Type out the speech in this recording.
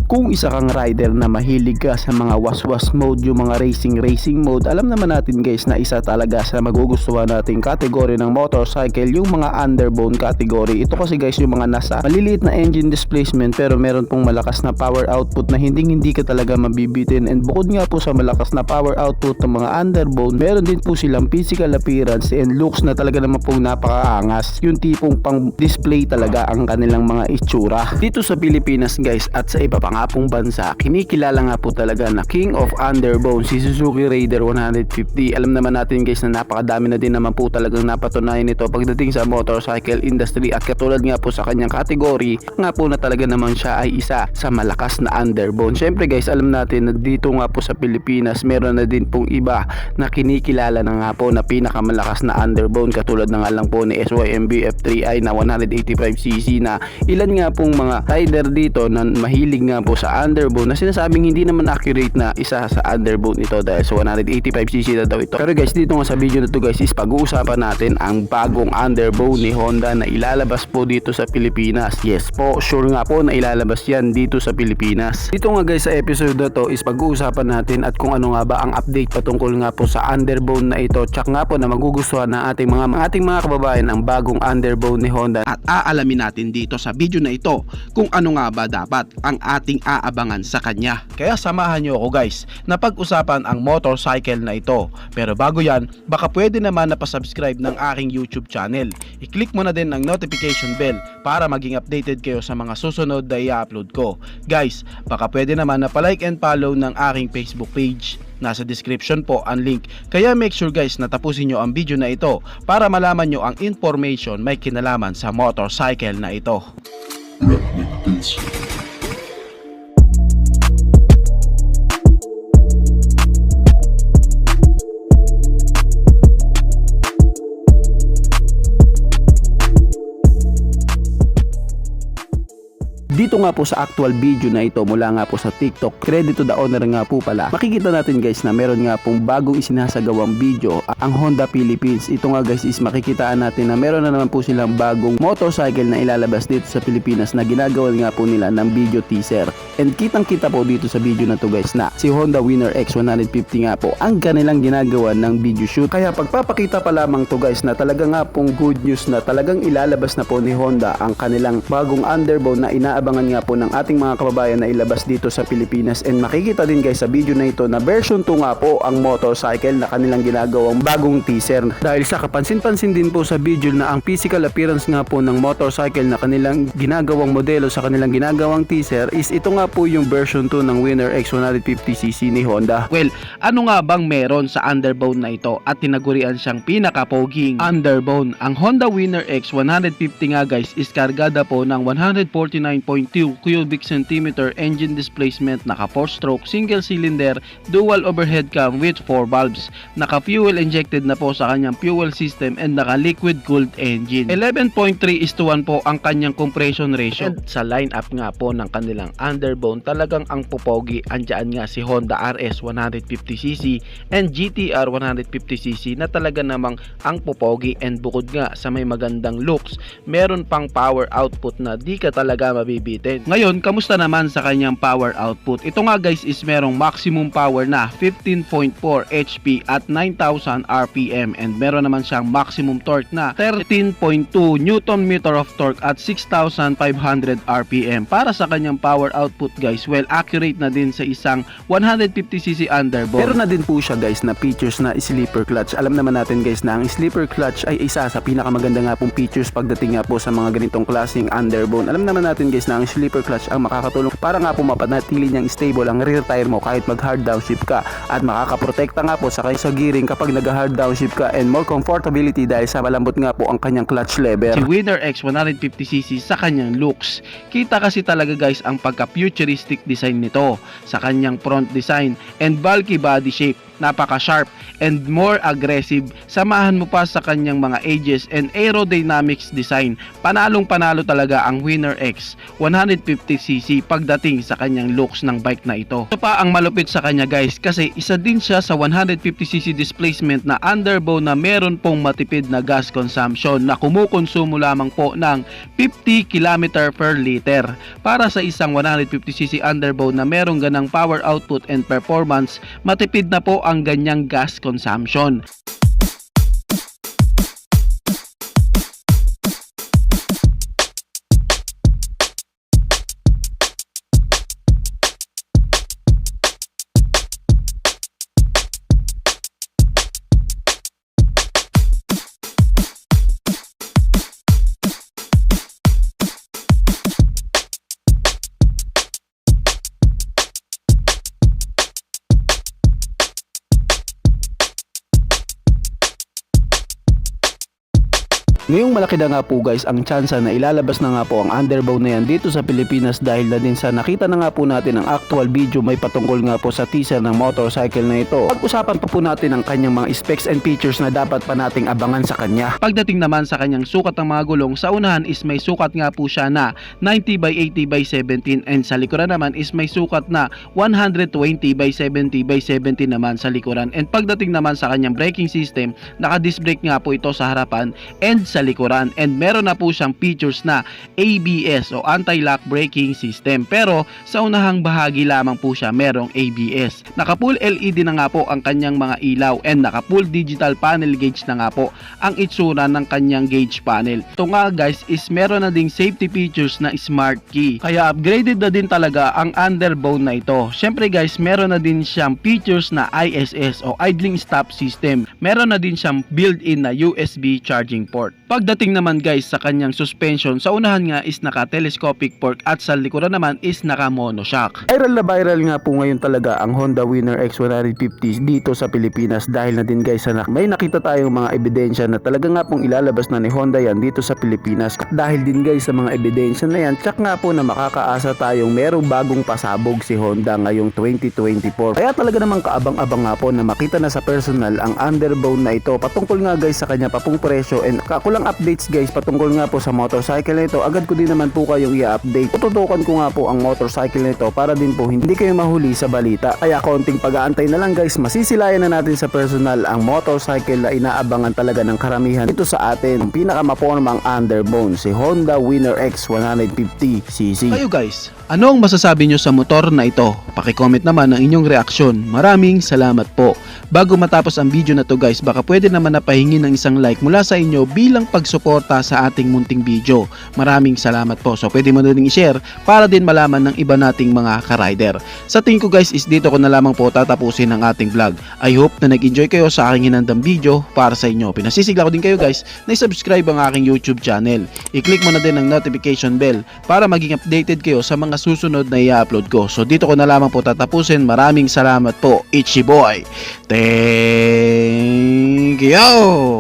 Kung isa kang rider na mahilig ka sa mga waswas mode, yung mga racing mode, alam naman natin guys na isa talaga sa magugustuhan nating kategory ng motorcycle yung mga underbone category. Ito kasi guys yung mga nasa maliliit na engine displacement pero meron pong malakas na power output na hindi ka talaga mabibitin. And bukod nga po sa malakas na power output ng mga underbone, meron din po silang physical appearance and looks na talaga naman pong napakaangas. Yung tipong pang display talaga ang kanilang mga itsura. Dito sa Pilipinas guys at sa iba pa nga pong bansa, kinikilala nga po talaga na King of Underbone si Suzuki Raider 150. Alam naman natin guys na napakadami na din naman po talagang napatunayan nito pagdating sa motorcycle industry, at katulad nga po sa kanyang category nga po na talaga naman siya ay isa sa malakas na underbone. Syempre guys, alam natin na dito nga po sa Pilipinas meron na din pong iba na kinikilala na nga po na pinakamalakas na underbone, katulad na nga lang po ni SYMB F3i na 185cc na ilan nga pong mga rider dito na mahilig nga po sa underbone na sinasabing hindi naman accurate na isa sa underbone ito dahil sa 185cc na daw ito. Pero guys, dito nga sa video na to guys is pag-uusapan natin ang bagong underbone ni Honda na ilalabas po dito sa Pilipinas. Yes po, sure nga po na ilalabas yan dito sa Pilipinas. Dito nga guys sa episode na to is pag-uusapan natin at kung ano nga ba ang update patungkol nga po sa underbone na ito, tsak nga po na magugustuhan ng ating mga kababayan ang bagong underbone ni Honda, at aalamin natin dito sa video na ito kung ano nga ba dapat ang ating aabangan sa kanya. Kaya samahan nyo ako guys na pag-usapan ang motorcycle na ito. Pero bago yan, baka pwede naman na pasubscribe ng aking YouTube channel. I-click mo na din ang notification bell para maging updated kayo sa mga susunod na i-upload ko. Guys, baka pwede naman na palike and follow ng aking Facebook page. Nasa description po ang link. Kaya make sure guys na tapusin nyo ang video na ito para malaman nyo ang information may kinalaman sa motorcycle na ito. Dito nga po sa actual video na ito mula nga po sa TikTok, credit to the owner nga po pala, makikita natin guys na meron nga pong bagong isinasagawang video ang Honda Philippines. Ito nga guys is makikitaan natin na meron na naman po silang bagong motorcycle na ilalabas dito sa Pilipinas na ginagawa nga po nila ng video teaser. And kitang kita po dito sa video na to guys na si Honda Winner X 150 nga po ang kanilang ginagawa ng video shoot. Kaya pagpapakita pa lamang to guys na talaga nga pong good news na talagang ilalabas na po ni Honda ang kanilang bagong underbone na inaabangan nga po ng ating mga kababayan na ilabas dito sa Pilipinas. And makikita din guys sa video na ito na version 2 nga po ang motorcycle na kanilang ginagawang bagong teaser. Dahil sa kapansin-pansin din po sa video na ang physical appearance nga po ng motorcycle na kanilang ginagawang modelo sa kanilang ginagawang teaser is ito nga po yung version 2 ng Winner X 150cc ni Honda. Well, ano nga bang meron sa underbone na ito at tinagurian siyang pinakapoging underbone? Ang Honda Winner X 150 nga guys is kargada po ng 149.2 cubic centimeter engine displacement, naka 4-stroke single cylinder dual overhead cam with 4 valves, naka fuel injected na po sa kanyang fuel system and naka liquid cooled engine. 11.3:1 po ang kanyang compression ratio. And sa lineup nga po ng kanilang underbone, talagang ang pupogi, andyan nga si Honda RS 150cc and GTR 150cc na talaga namang ang pupogi. And bukod nga sa may magandang looks, meron pang power output na di ka talaga mabibitin. Ngayon, kamusta naman sa kanyang power output? Ito nga guys is merong maximum power na 15.4 HP at 9,000 RPM, and meron naman siyang maximum torque na 13.2 Newton meter of torque at 6,500 RPM. Para sa kanyang power output guys, well accurate na din sa isang 150cc underbone. Meron na din po siya guys na features na sleeper clutch. Alam naman natin guys na ang sleeper clutch ay isa sa pinakamaganda nga pong features pagdating nga po sa mga ganitong klaseng underbone. Alam naman natin guys na ang sleeper clutch ang makakatulong para nga po mapanatili niyang stable ang rear tire mo kahit mag hard downshift ka, at makakaprotekta nga po sa gearing kapag nag hard downshift ka, and more comfortability dahil sa malambot nga po ang kanyang clutch lever. Si Winner X 150cc sa kanyang looks, kita kasi talaga guys ang pagka futuristic design nito sa kanyang front design and bulky body shape. napaka-sharp and more aggressive. Samahan mo pa sa kanyang mga edges and aerodynamics design. Panalong-panalo talaga ang Winner X 150cc pagdating sa kanyang looks ng bike na ito. Ito pa ang malupit sa kanya guys, kasi isa din siya sa 150cc displacement na underbow na meron pong matipid na gas consumption na kumukonsumo lamang po ng 50 km per liter. Para sa isang 150cc underbow na merong ganang power output and performance, matipid na po ang ganyang gas consumption. Ngayong malaki na nga po guys ang tsansa na ilalabas na nga po ang underbow na yan dito sa Pilipinas, dahil na din sa nakita na nga po natin ang actual video may patungkol nga po sa teaser ng motorcycle na ito. Pag-usapan pa po natin ang kanyang mga specs and features na dapat pa nating abangan sa kanya. Pagdating naman sa kanyang sukat ng mga gulong, sa unahan is may sukat nga po siya na 90 by 80 by 17 and sa likuran naman is may sukat na 120 by 70 by 70 naman sa likuran. And pagdating naman sa kanyang braking system, naka-disc brake nga po ito sa harapan and sa likuran, and meron na po siyang features na ABS o anti-lock braking system, pero sa unahang bahagi lamang po siya merong ABS. Naka full LED na nga po ang kanyang mga ilaw and naka full digital panel gauge na nga po ang itsura ng kanyang gauge panel. Ito nga guys is meron na ding safety features na smart key, kaya upgraded na din talaga ang underbow na ito. Syempre guys, meron na din siyang features na ISS o idling stop system. Meron na din siyang built-in na USB charging port. Pagdating naman guys sa kanyang suspension, sa unahan nga is naka-telescopic fork at sa likuran naman is naka-monoshock. Viral na viral nga po ngayon talaga ang Honda Winner X150 dito sa Pilipinas, dahil na din guys sa may nakita tayong mga ebidensya na talaga nga pong ilalabas na ni Honda yan dito sa Pilipinas. At dahil din guys sa mga ebidensya na yan, tsak nga po na makakaasa tayong merong bagong pasabog si Honda ngayong 2024. Kaya talaga namang kaabang-abang nga po na makita na sa personal ang underbow na ito. Patungkol nga guys sa kanya papong presyo and kakulang updates guys patungkol nga po sa motorcycle na ito, agad ko din naman po kayong i-update. Tututukan ko nga po ang motorcycle na ito para din po hindi kayo mahuli sa balita. Kaya konting pag-aantay na lang guys, masisilayan na natin sa personal ang motorcycle na inaabangan talaga ng karamihan ito sa atin. Ang pinakamapormang underbow, si Honda Winner X 150cc. Kayo guys, ano ang masasabi nyo sa motor na ito? Paki-comment naman ang inyong reaksyon. Maraming salamat po. Bago matapos ang video na to guys, baka pwede naman napahingi ng isang like mula sa inyo bilang pagsuporta sa ating munting video. Maraming salamat po. So pwede mo na rin i-share para din malaman ng iba nating mga ka-rider. Sa tingin ko guys is dito ko na lamang po tatapusin ang ating vlog. I hope na nag-enjoy kayo sa aking hinandang video para sa inyo. Pinasisigla ko din kayo guys na i-subscribe ang aking YouTube channel. I-click mo na din ang notification bell para maging updated kayo sa mga susunod na i-upload ko. So dito ko na lamang po tatapusin. Maraming salamat po. Ichi boy. Thank you!